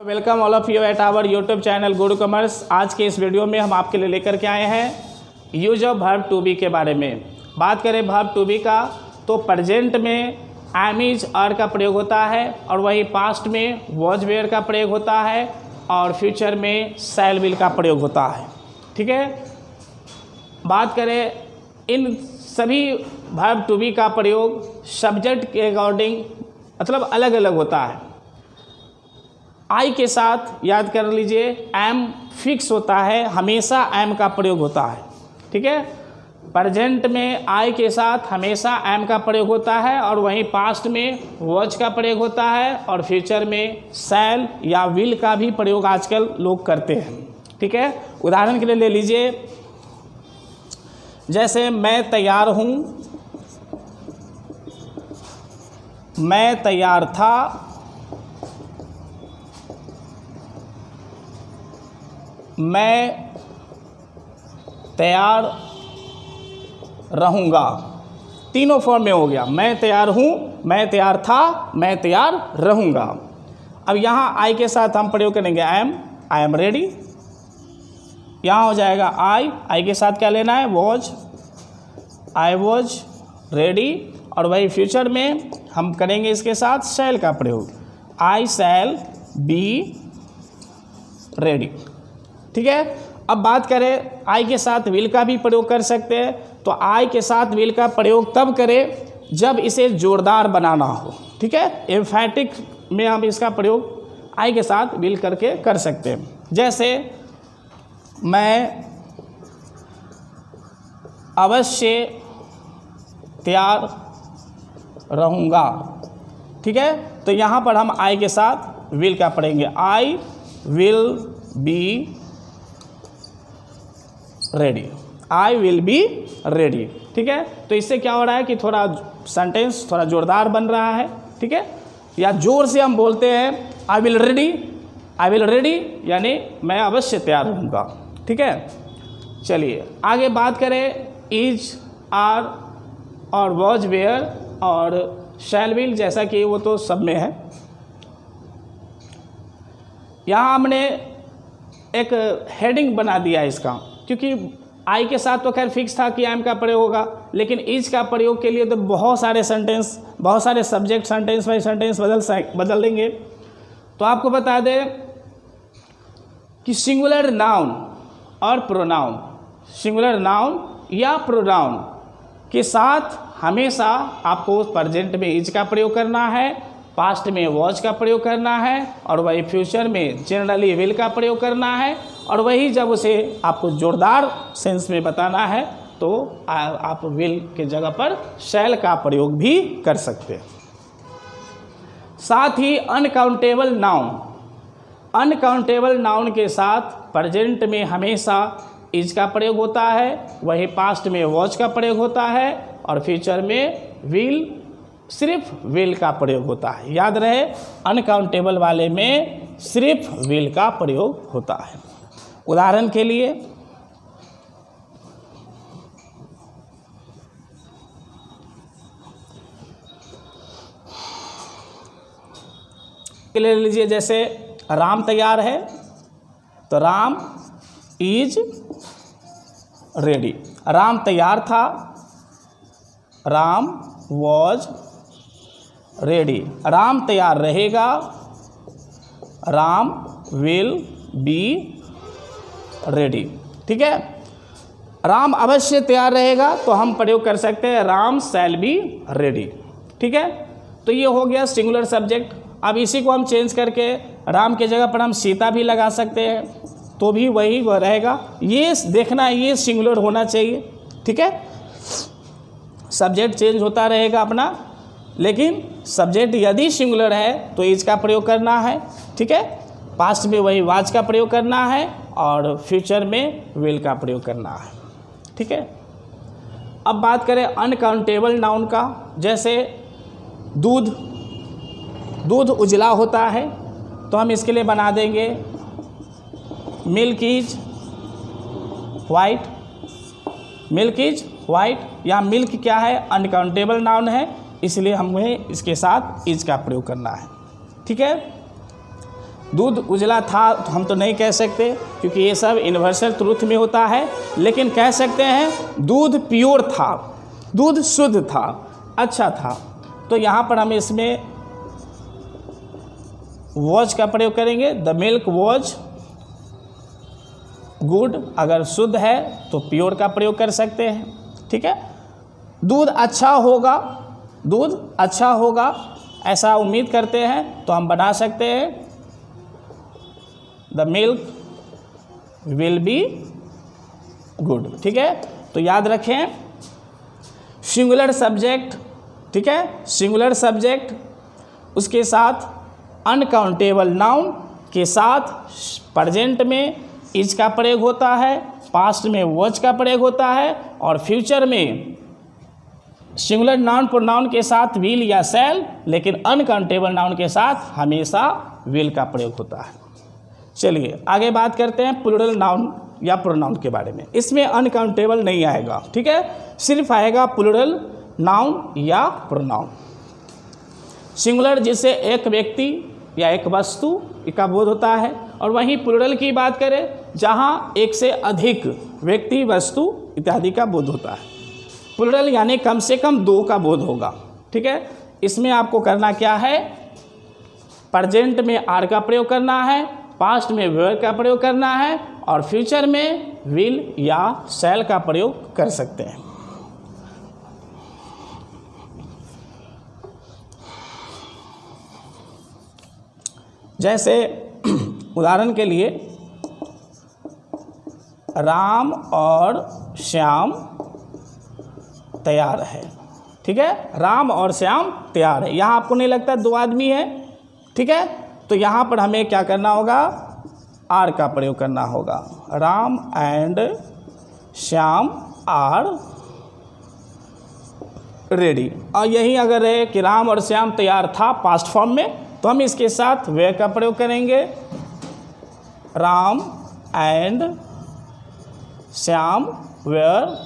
Welcome all of you at our YouTube channel Guru Commerce. आज के इस वीडियो में हम आपके लिए लेकर के आए हैं use of verb to be के बारे में। बात करें वर्ब टू बी का तो प्रेजेंट में एम इज आर का प्रयोग होता है और वही पास्ट में वॉज वेयर का प्रयोग होता है और फ्यूचर में शैल विल का प्रयोग होता है। ठीक है, बात करें इन सभी वर्ब टू बी का प्रयोग सब्जेक्ट के अकॉर्डिंग मतलब अलग अलग होता है। आई के साथ याद कर लीजिए एम फिक्स होता है, हमेशा एम का प्रयोग होता है। ठीक है, प्रेजेंट में आई के साथ हमेशा एम का प्रयोग होता है और वहीं पास्ट में वॉज का प्रयोग होता है और फ्यूचर में शैल या विल का भी प्रयोग आजकल लोग करते हैं। ठीक है, उदाहरण के लिए ले लीजिए, जैसे मैं तैयार हूँ, मैं तैयार था, मैं तैयार रहूँगा। तीनों फॉर्म में हो गया, मैं तैयार हूँ, मैं तैयार था, मैं तैयार रहूँगा। अब यहाँ आई के साथ हम प्रयोग करेंगे आई एम रेडी। यहाँ हो जाएगा आई के साथ क्या लेना है वॉज, आई वॉज रेडी और वही फ्यूचर में हम करेंगे इसके साथ शैल का प्रयोग, आई शैल बी रेडी। ठीक है, अब बात करें आई के साथ विल का भी प्रयोग कर सकते हैं, तो आई के साथ विल का प्रयोग तब करें जब इसे जोरदार बनाना हो। ठीक है, एम्फैटिक में हम इसका प्रयोग आई के साथ विल करके कर सकते हैं। जैसे मैं अवश्य तैयार रहूँगा। ठीक है, तो यहाँ पर हम आई के साथ विल का पढ़ेंगे, I will be ready, I will be ready. ठीक है, तो इससे क्या हो रहा है कि थोड़ा सेंटेंस थोड़ा जोरदार बन रहा है। ठीक है, या जोर से हम बोलते हैं आई विल रेडी यानी मैं अवश्य तैयार रहूँगा। ठीक है, चलिए आगे बात करें इज आर और वॉज वेयर और शैल विल, जैसा कि वो तो सब में है। यहाँ हमने एक हेडिंग बना दिया है इसका, क्योंकि आई के साथ तो खैर फिक्स था कि एम का प्रयोग होगा, लेकिन इज का प्रयोग के लिए तो बहुत सारे सेंटेंस, बहुत सारे सब्जेक्ट सेंटेंस बाई सेंटेंस बदल देंगे। तो आपको बता दें कि सिंगुलर नाउन और प्रोनाउन, सिंगुलर नाउन या प्रोनाउन के साथ हमेशा आपको प्रेजेंट में इज का प्रयोग करना है, पास्ट में वॉज का प्रयोग करना है और वही फ्यूचर में जनरली विल का प्रयोग करना है। और वही जब उसे आपको जोरदार सेंस में बताना है तो आप विल के जगह पर शैल का प्रयोग भी कर सकते हैं। साथ ही अनकाउंटेबल नाउन, अनकाउंटेबल नाउन के साथ प्रेजेंट में हमेशा इज का प्रयोग होता है, वही पास्ट में वॉज का प्रयोग होता है और फ्यूचर में विल, सिर्फ विल का प्रयोग होता है। याद रहे अनकाउंटेबल वाले में सिर्फ विल का प्रयोग होता है। उदाहरण के लिए ले लीजिए, जैसे राम तैयार है तो राम इज रेडी, राम तैयार था, राम वॉज रेडी, राम तैयार रहेगा, राम विल बी रेडी। ठीक है, राम अवश्य तैयार रहेगा तो हम प्रयोग कर सकते हैं राम शैल बी रेडी। ठीक है, तो ये हो गया सिंगुलर सब्जेक्ट। अब इसी को हम चेंज करके राम के जगह पर हम सीता भी लगा सकते हैं तो भी वही वह रहेगा। ये देखना है ये सिंगुलर होना चाहिए। ठीक है, सब्जेक्ट चेंज होता रहेगा अपना, लेकिन सब्जेक्ट यदि सिंगुलर है तो इज का प्रयोग करना है। ठीक है, पास्ट में वही वाज का प्रयोग करना है और फ्यूचर में विल का प्रयोग करना है। ठीक है, अब बात करें अनकाउंटेबल नाउन का, जैसे दूध, दूध उजला होता है तो हम इसके लिए बना देंगे milk is white, milk is white. या मिल्क क्या है, अनकाउंटेबल नाउन है, इसलिए हमें इसके साथ इज का प्रयोग करना है। ठीक है, दूध उजला था तो हम तो नहीं कह सकते, क्योंकि ये सब यूनिवर्सल ट्रूथ में होता है, लेकिन कह सकते हैं दूध प्योर था, दूध शुद्ध था, अच्छा था। तो यहाँ पर हम इसमें वॉज का प्रयोग करेंगे। द मिल्क वॉज गुड, अगर शुद्ध है तो प्योर का प्रयोग कर सकते हैं, ठीक है। दूध अच्छा होगा, दूध अच्छा होगा ऐसा उम्मीद करते हैं, तो हम बना सकते हैं the milk will be good, ठीक है। तो याद रखें सिंगुलर सब्जेक्ट, ठीक है, सिंगुलर सब्जेक्ट, उसके साथ अनकाउंटेबल नाउन के साथ प्रेजेंट में इज का प्रयोग होता है, पास्ट में वॉज का प्रयोग होता है, और फ्यूचर में सिंगुलर नाउन प्रोनाउन के साथ विल या शैल, लेकिन अनकाउंटेबल नाउन के साथ हमेशा विल का प्रयोग होता है। चलिए आगे बात करते हैं प्लूरल नाउन या प्रोनाउन के बारे में। इसमें अनकाउंटेबल नहीं आएगा, ठीक है, सिर्फ आएगा प्लूरल नाउन या प्रोनाउन। सिंगुलर जिससे एक व्यक्ति या एक वस्तु का बोध होता है, और वहीं प्लूरल की बात करें जहाँ एक से अधिक व्यक्ति, वस्तु इत्यादि का बोध होता है। प्लूरल यानी कम से कम दो का बोध होगा, ठीक है। इसमें आपको करना क्या है, प्रेजेंट में आर का प्रयोग करना है, पास्ट में वेयर का प्रयोग करना है, और फ्यूचर में विल या शैल का प्रयोग कर सकते हैं। जैसे उदाहरण के लिए राम और श्याम तैयार है, ठीक है, राम और श्याम तैयार है। यहाँ आपको नहीं लगता दो आदमी है, ठीक है, तो यहाँ पर हमें क्या करना होगा, आर का प्रयोग करना होगा। Ram and Shyam are ready. और यही अगर है कि राम और श्याम तैयार था पास्ट फॉर्म में, तो हम इसके साथ वे का प्रयोग करेंगे, Ram and Shyam were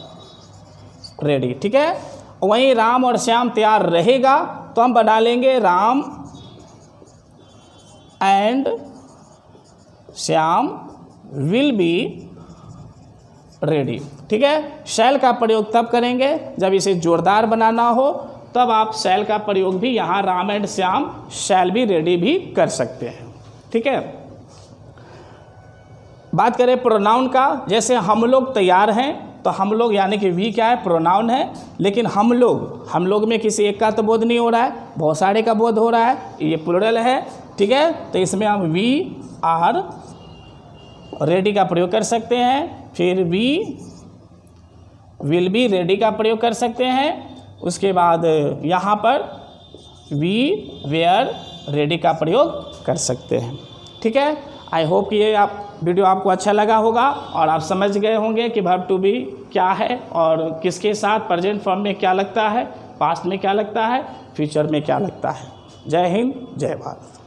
ready, ठीक है। वहीं राम और श्याम तैयार रहेगा तो हम बना लेंगे Ram and Shyam will be ready, ठीक है। शैल का प्रयोग तब करेंगे जब इसे जोरदार बनाना हो, तब आप शैल का प्रयोग भी यहाँ Ram and Shyam shall be ready भी कर सकते हैं, ठीक है। बात करें प्रोनाउन का, जैसे हम लोग तैयार हैं, तो हम लोग यानी कि वी क्या है, प्रोनाउन है, लेकिन हम लोग में किसी एक का तो बोध नहीं हो रहा है, बहुत सारे का बोध हो रहा है, ये प्लूरल है, ठीक है। तो इसमें हम वी आर रेडी का प्रयोग कर सकते हैं, फिर वी विल बी रेडी का प्रयोग कर सकते हैं, उसके बाद यहाँ पर वी वेयर रेडी का प्रयोग कर सकते हैं, ठीक है। आई होप कि ये वीडियो आपको अच्छा लगा होगा और आप समझ गए होंगे कि वर्ब टू बी क्या है और किसके साथ प्रेजेंट फॉर्म में क्या लगता है, पास्ट में क्या लगता है, फ्यूचर में क्या लगता है। जय हिंद, जय भारत।